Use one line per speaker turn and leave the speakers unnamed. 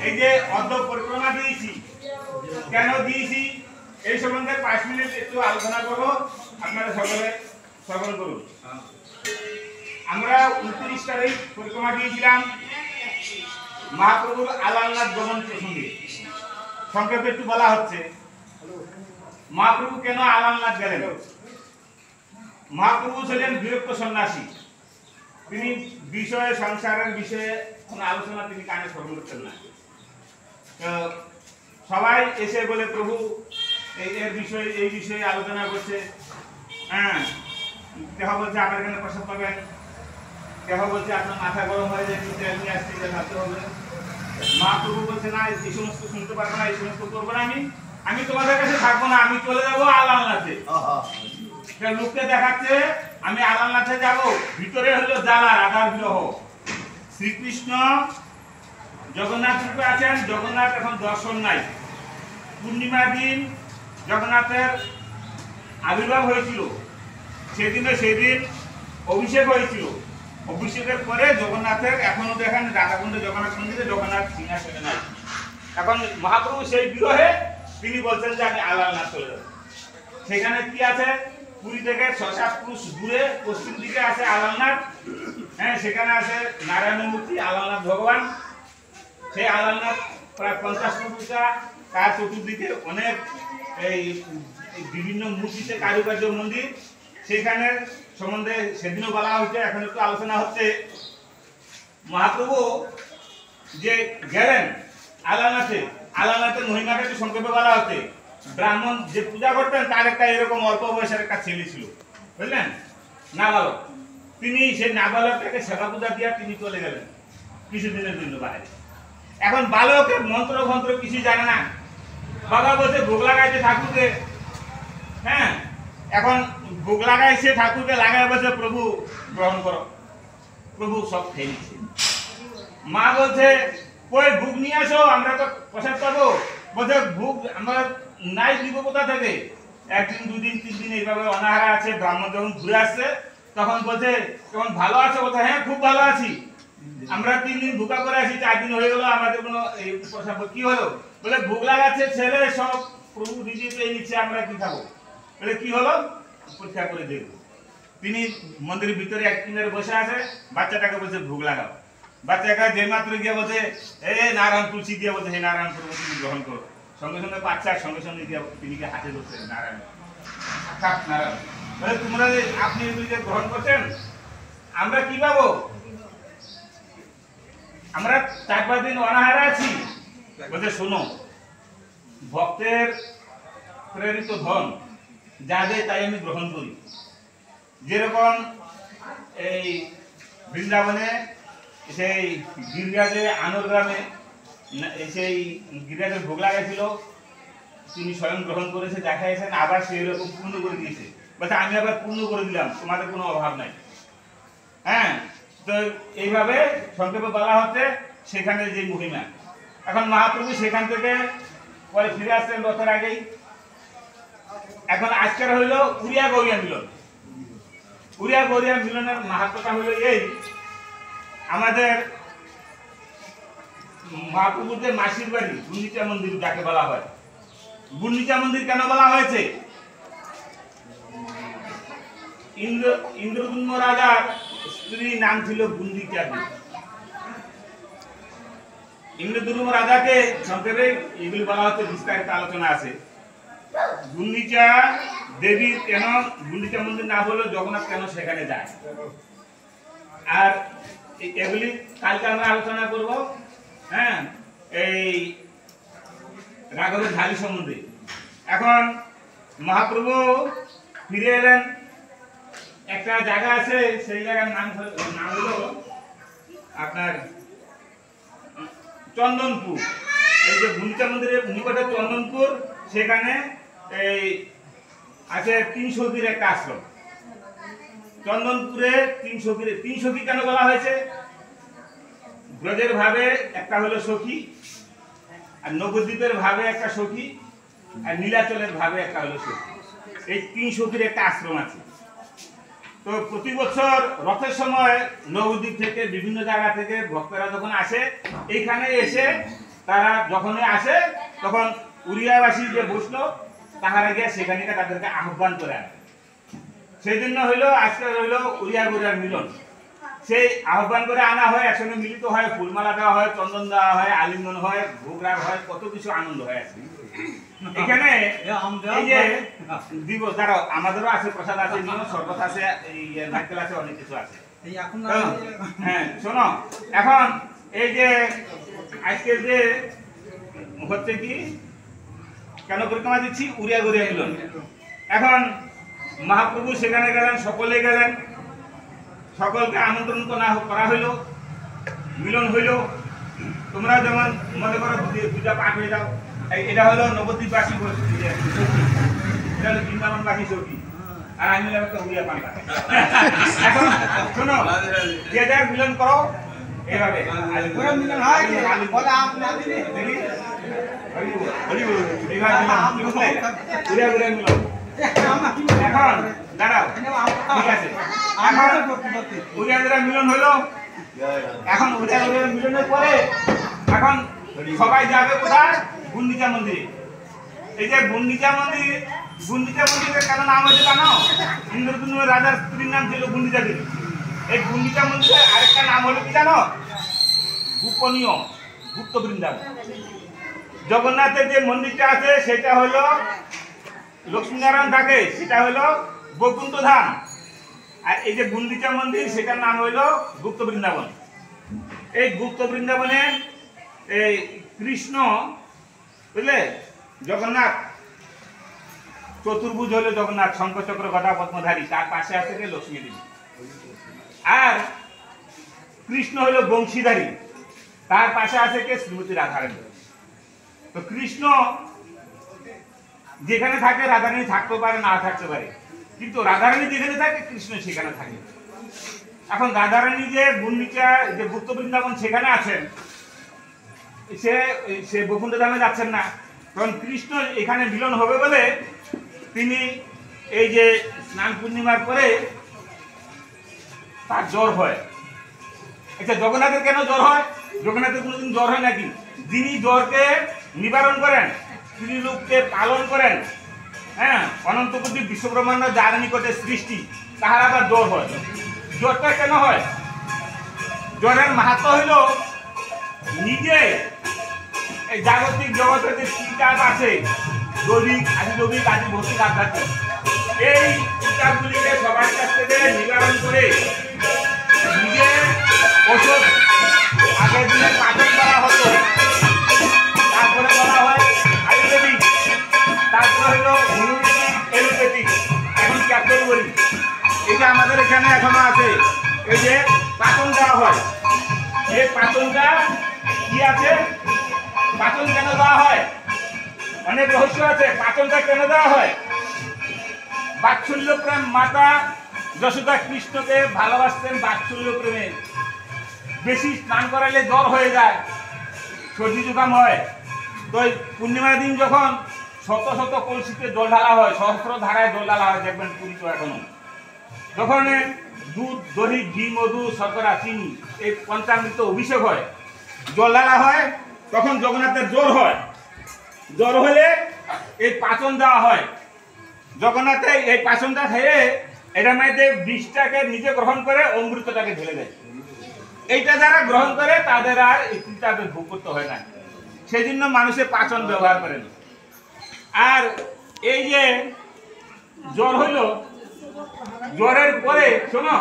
এই যে অর্ধ পরিক্রমা দিয়েছি, কেন দিয়েছি এই সম্বন্ধে 5 মিনিট একটু আলোচনা করব। আপনারা সকলে শ্রবণ করুন। আমরা 29 তারিখ পরিক্রমা দিয়েছিলাম মহাপ্রভুর আলালনাথ গমন প্রসঙ্গে। সংক্ষেপে একটু বলা হচ্ছে, মহাপ্রভু কেন আলালনাথ গেলেন। মহাপ্রভু ছিলেন বিরক্ত সন্ন্যাসী। তিনি বিষয়ে, সংসারের বিষয়ে কোনো আলোচনা তিনি কানে শ্রবণ করতেন না। তো সবাই এসে বলে প্রভু এই বিষয়ে আলোচনা করছে। হ্যাঁ, কেহ বলছে আমার এখানে প্রসাদ পাবেন, কেহ বলছে আপনার মাথা গরম হয়ে যায়, তেল নিয়ে আসতে ভাবতে হবে। মহাপ্রভু বলছে না, এই সমস্ত শুনতে পারবো না, এই সমস্ত করবো না, আমি তোমাদের কাছে থাকবো না, আমি চলে যাবো আলালনাথে। লোককে দেখাচ্ছে আমি আলালনাথে যাব, ভিতরে হলো জ্বালা, রাধার বিরহ। শ্রীকৃষ্ণ জগন্নাথ রূপে আছেন, জগন্নাথ এখন দর্শন নাই। পূর্ণিমা দিন জগন্নাথের আবির্ভাব হয়েছিল, সেদিন অভিষেক হয়েছিল। অভিষেকের পরে জগন্নাথের এখনো দেখেন রাধাকুণ্ড জগন্নাথ মন্দিরে জগন্নাথ সিংহাসনে নাই। এখন মহাপ্রভু সেই বিরহে তিনি বলছেন যে আমি আলালনাথ চলে যাব। সেখানে কি আছে, পুরী থেকে 6-7 ক্রোশ দূরে পশ্চিম দিকে আছে আলালনাথ। হ্যাঁ, সেখানে আছে নারায়ণের মূর্তি, আলালনাথ ভগবান। সেই আলালনাথ প্রায় 50 ফুট উঁচা, তার চতুর্দিকে অনেক এই বিভিন্ন মূর্তিতে কারুকার্য মন্দির। সেখানে সম্বন্ধে সেদিনও বলা হচ্ছে, এখন একটু আলোচনা হচ্ছে। মহাপ্রভু যে গেলেন আলালনাথের মহিমাটা একটু সংক্ষেপে বলা হচ্ছে। ব্রাহ্মণ যে পূজা করতেন তার একটা এরকম অল্প বয়সের একটা ছেলে ছিল, বুঝলেন, নাবালক। তিনি সেই নাবালকটাকে সেবা পূজা দিয়া তিনি চলে গেলেন কিছুদিনের জন্য বাইরে। এখন বালকের মন্ত্র মন্ত্র কিছু জানে না। বাবা বলছে ভোগ লাগাইছে ঠাকুরকে। হ্যাঁ, এখন ভোগ লাগাইছে ঠাকুরকে, লাগাই বলছে প্রভু গ্রহণ করো। প্রভু সব খেয়ে নিচ্ছে। মা বলছে কই ভোগ নিয়ে আসো, আমরা তো প্রসাদ পাবো। বলছে ভোগ আমরা নাই, দিব কোথা থেকে। 1 দিন 2 দিন 3 দিন এইভাবে অনাহারা আছে। ব্রাহ্মণ যখন ঘুরে আসছে তখন বলছে কেমন ভালো আছো? বলছে হ্যাঁ খুব ভালো আছি, আমরা 3 দিন ভুকা করে আসি, 4 দিন হয়ে গেল, আমাদের কোনো এই প্রসাদ। কি হলো? বলে ভোগ লাগাচ্ছে ছেলে, সব প্রভু নিজে পেয়ে নিচ্ছে, আমরা কি খাবো? বলে কি হলো, পরীক্ষা করে দেখবো। তিনি মন্দিরের ভিতরে এক কিনারে বসে আছে, বাচ্চাটাকে বলছে ভোগ লাগাও। বাচ্চাকে যে মাত্র গিয়ে বলছে নারায়ণ তুলসী দিয়ে বলছে হে নারায়ণ প্রভু তুমি গ্রহণ করো। সঙ্গে সঙ্গে বাচ্চার সঙ্গে সঙ্গে গিয়ে তিনি হাতে ধরছে নারায়ণ, নারায়ণ। বলে তোমরা আপনি এগুলিকে গ্রহণ করছেন, আমরা কি পাবো? আমরা 4-5 দিন অনাহারে আছি। বলছে শোনো, ভক্তের প্রেরিত ধন যা দেয় তাই আমি গ্রহণ করি। যেরকম এই বৃন্দাবনে সেই গিরিরাজে আনোর গ্রামে সেই গিরিরাজের ভোগ লাগাইছিল, তিনি স্বয়ং গ্রহণ করেছে, দেখাইছেন, আবার সেই রকম পূর্ণ করে দিয়েছে। বলছে আমি আবার পূর্ণ করে দিলাম, তোমাদের কোনো অভাব নাই। হ্যাঁ, তো এইভাবে সংক্ষেপে বলা হচ্ছে সেখানে যে মহিমা। এখন মহাপ্রভু সেখান থেকে পরে ফিরে আসছেন রথের আগেই। এখন আজকের হইল উড়িয়া গৌরিয়া মিলন। উড়িয়া গৌরিয়া মিলনের মাহাত্ম্যটা হইল এই, আমাদের মহাপ্রভুর যে মাসির বাড়ি গুন্ডিচা মন্দির যাকে বলা হয়। গুন্ডিচা মন্দির কেন বলা হয়েছে? ইন্দ্রদুম্ন রাজার স্ত্রীর নাম ছিল গুন্ডিচা দেবী। ইন্দ্রদুম্ন রাজাকে সংক্ষেপে এগুলি বলা হচ্ছে, বিস্তারিত আলোচনা আছে। গুন্ডিচা দেবী কেন গুন্ডিচা মন্দির না হলেও জগন্নাথ কেন সেখানে যায়, আর এগুলি কালকে আমরা আলোচনা করব। হ্যাঁ, এই রাঘবের ঝালি সম্বন্ধে। এখন মহাপ্রভু ফিরে এলেন, একটা জায়গা আছে, সেই জায়গার নাম হলো আপনার চন্দনপুর। এই যে গুন্ডিচা মন্দিরের নিকটে চন্দনপুর, সেখানে এই আছে 3 সখীর একটা আশ্রম। চন্দনপুরে 3 সখী কেন বলা হয়েছে? ব্রজের ভাবে একটা হলো সখী, আর নবদ্বীপের ভাবে একটা সখী, আর নীলাচলের ভাবে একটা হলো সখী। এই 3 সখীর একটা আশ্রম আছে। তো প্রতি বছর রথের সময় নবদ্বীপ থেকে বিভিন্ন জায়গা থেকে ভক্তরা যখন আসে, এইখানে এসে তারা যখনই আসে তখন উড়িয়াবাসী যে বসলো তাহারা গিয়ে সেখানে তাদেরকে আহ্বান করে আনে। সেই জন্য হইলো আজকে হইলো উড়িয়া গুড়িয়ার মিলন। সেই আহ্বান করে আনা হয়, একসঙ্গে মিলিত হয়, ফুলমালা দেওয়া হয়, চন্দন দেওয়া হয়, আলিঙ্গন হয়, ভোগরাগ হয়, কত কিছু আনন্দ হয় আছে এখানে। এই যে দিবস দ্বারা আমাদেরও আছে, প্রসাদ আছে, নিয়ম শরবত আছে, এই নারকেল আছে, অনেক কিছু আছে। হ্যাঁ শোনো, এখন এই যে আজকে যে হচ্ছে কি কেন পরিক্রমা দিচ্ছি, উড়িয়া গুড়িয়া মিলন। এখন মহাপ্রভু সেখানে গেলেন, সকলে গেলেন, সকলকে আমন্ত্রণ করা হইল, মিলন হইল। তোমরা যেমন মনে করো পূজা পাঠ হয়ে যাও। এটা হলো নবদ্বীপবাসী, এটা হলো বৃন্দাবনবাসী চৌকি, আর আমি হলাম একটা উড়িয়া পান্ডা। এখন শোনো, যে যার মিলন করো এভাবে এখন দাঁড়াও, ঠিক আছে। উড়িয়াদের মিলন হলো, এখন উড়িয়াদের মিলনের পরে এখন সবাই যাবে কোথায়? গুন্ডিচা মন্দিরে। এই যে গুন্ডিচা মন্দির, গুন্ডিচা মন্দিরের কেন নাম হয়েছে জানো? ইন্দ্রদুম্ন রাজার স্ত্রীর নাম ছিল গুন্ডিচা দেবী। এই গুন্ডিচা মন্দিরের আরেকটা নাম হলো কি জানো? গোপনীয় গুপ্ত বৃন্দাবন। জগন্নাথের যে মন্দিরটা আছে সেটা হলো লক্ষ্মীনারায়ণ থাকে, সেটা হলো বৈকুণ্ঠ ধাম। আর এই যে গুন্ডিচা মন্দির সেটার নাম হইল গুপ্ত বৃন্দাবন। এই গুপ্ত বৃন্দাবনে এই কৃষ্ণ, বুঝলে, জগন্নাথ চতুর্ভুজ হলো জগন্নাথ, শঙ্খচক্র গদা পদ্মধারী, তার পাশে আছে কে? লক্ষ্মী দেবী। আর কৃষ্ণ হলো বংশীধারী, তার পাশে আছে কে? শ্রীমতী রাধারানী। তো কৃষ্ণ যেখানে থাকে রাধারানী থাকতে পারে, না থাকতে পারে, কিন্তু রাধারানী যেখানে থাকে কৃষ্ণ সেখানে থাকে। এখন রাধারানী যে গুন্ডিচা যে গুপ্ত বৃন্দাবন সেখানে আছেন, সে বৈকুণ্ঠ ধামে যাচ্ছেন না। তখন কৃষ্ণ এখানে মিলন হবে বলে তিনি এই যে স্নান পূর্ণিমার পরে তার জ্বর হয়। আচ্ছা, জগন্নাথের কেন জ্বর হয়? জগন্নাথের কোনোদিন জ্বর হয় নাকি? যিনি জ্বরকে নিবারণ করেন, তিনি লোককে পালন করেন, হ্যাঁ, অনন্ত কোটি বিশ্বব্রহ্মাণ্ড যার নিকটে সৃষ্টি, তাহার আবার জ্বর হয়। জ্বরটা কেন হয়? জ্বরের মাহাত্ম হইল নিজে এই জাগতিক জগতের যে চিন্তাপ আছে, দৈবিক, আদিদৈবিক, আদি ভৌতিক, আধ্যাত্মিক, এই চিন্তাগুলিকে সবার কাছ থেকে নিবারণ করে নিজে ওষুধ আগের দিনে পাচন করা হতো, তারপরে বলা হয় আয়ুর্বেদিক, তারপরে হলো হোমিওপ্যাথিক, এলোপ্যাথিক, এখন ক্যাপসুল বলি। এই যে আমাদের এখানে এখনো আছে, এই যে পাচন দেওয়া হয়, এই পাচনটা কি আছে? পাচন কেন দেওয়া হয়? অনেক রহস্য আছে। পাচনটা কেন দেওয়া হয়? বাৎসল্য প্রেম, মাতা যশোদা কৃষ্ণকে ভালোবাসতেন বাৎসল্য প্রেমে। বেশি স্নান করাইলে জ্বর হয়ে যায়, সর্দি জুকাম হয়। তো পূর্ণিমার দিন যখন শত শত কলসিতে জল ঢালা হয়, সহস্র ধারায় জল ঢালা হয়, দেখবেন পুরী তো এখনো, যখন দুধ, দহি, ঘি, মধু, শর্করা, চিনি, এই পঞ্চামৃত অভিষেক হয়, জল ঢালা হয়, তখন জগন্নাথের জ্বর হয়। জ্বর হলে এই পাচন দেওয়া হয়। জগন্নাথে এই পাচনটা খেয়ে এটার মধ্যে বিষটাকে নিজে গ্রহণ করে অমৃতটাকে ঢেলে দেয়। এইটা যারা গ্রহণ করে তাদের আর তাদের ভোগ করতে হয় না, সেই জন্য মানুষের পাচন ব্যবহার করেন। আর এই যে জ্বর হইল, জ্বরের পরে শোনো,